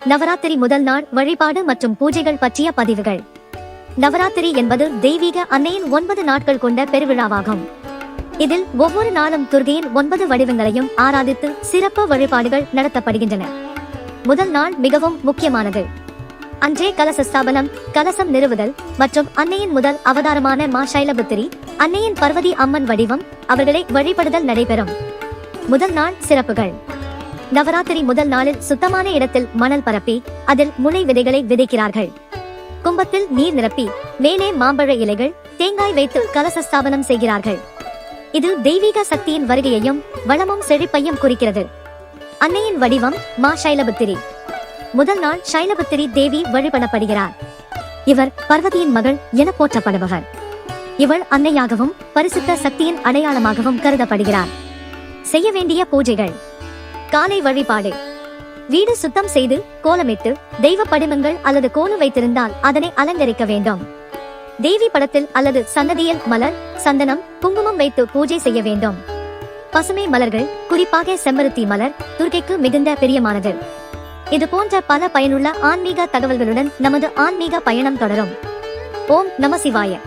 நவராத்திரி முதல் நாள் வழிபாடு மற்றும் பூஜைகள் பற்றிய பதிவுகள். நவராத்திரி என்பது தெய்வீக அன்னையின் 9 நாட்கள் கொண்ட பெருவிழாவாகும். இதில் ஒவ்வொரு நாளும் துர்க்கையின் 9 வடிவங்களையும் ஆராதித்து சிறப்பு வழிபாடுகள் நடத்தப்படுகின்றன. முதல் நாள் மிகவும் முக்கியமானது. அன்றே கலச ஸ்தாபனம், கலசம் நிறுவுதல் மற்றும் அன்னையின் முதல் அவதாரமான மா சைலபுத்திரி, அன்னையின் பார்வதி அம்மன் வடிவம், அவர்களை வழிபடுதல் நடைபெறும். முதல் நாள் சிறப்புகள். நவராத்திரி முதல் நாளில் சுத்தமான இடத்தில் மணல் பரப்பி அதில் முளை விதைகளை விதைக்கிறார்கள். கும்பத்தில் நீர் நிரப்பி மேலே மாம்பழ இலைகள், தேங்காய் வைத்து கலச ஸ்தாபனம் செய்கிறார்கள். இது தெய்வீக சக்தியின் வருகையையும் வளமும் செழிப்பையும் குறிக்கிறது. அன்னையின் வடிவம் மா சைலபுத்திரி. முதல் நாள் சைலபுத்திரி தேவி வழிபடப்படுகிறார். இவர் பார்வதியின் மகள் என போற்றப்படுபவர். இவள் அன்னையாகவும் பரிசுத்த சக்தியின் அடையாளமாகவும் கருதப்படுகிறார். செய்ய வேண்டிய பூஜைகள். காலை வழிபாடு. வீடு சுத்தம் செய்து கோலமிட்டு தெய்வ படிமங்கள் அல்லது கோலு வைத்திருந்தால் அதனை அலங்கரிக்க வேண்டும். தேவி படத்தில் அல்லது சன்னதியில் மலர், சந்தனம், குங்குமம் வைத்து பூஜை செய்ய வேண்டும். பசுமை மலர்கள், குறிப்பாக செம்பருத்தி மலர், துர்க்கைக்கு மிகுந்த பிரியமானது. இது போன்ற பல பயனுள்ள ஆன்மீக தகவல்களுடன் நமது ஆன்மீக பயணம் தொடரும். ஓம் நம சிவாய.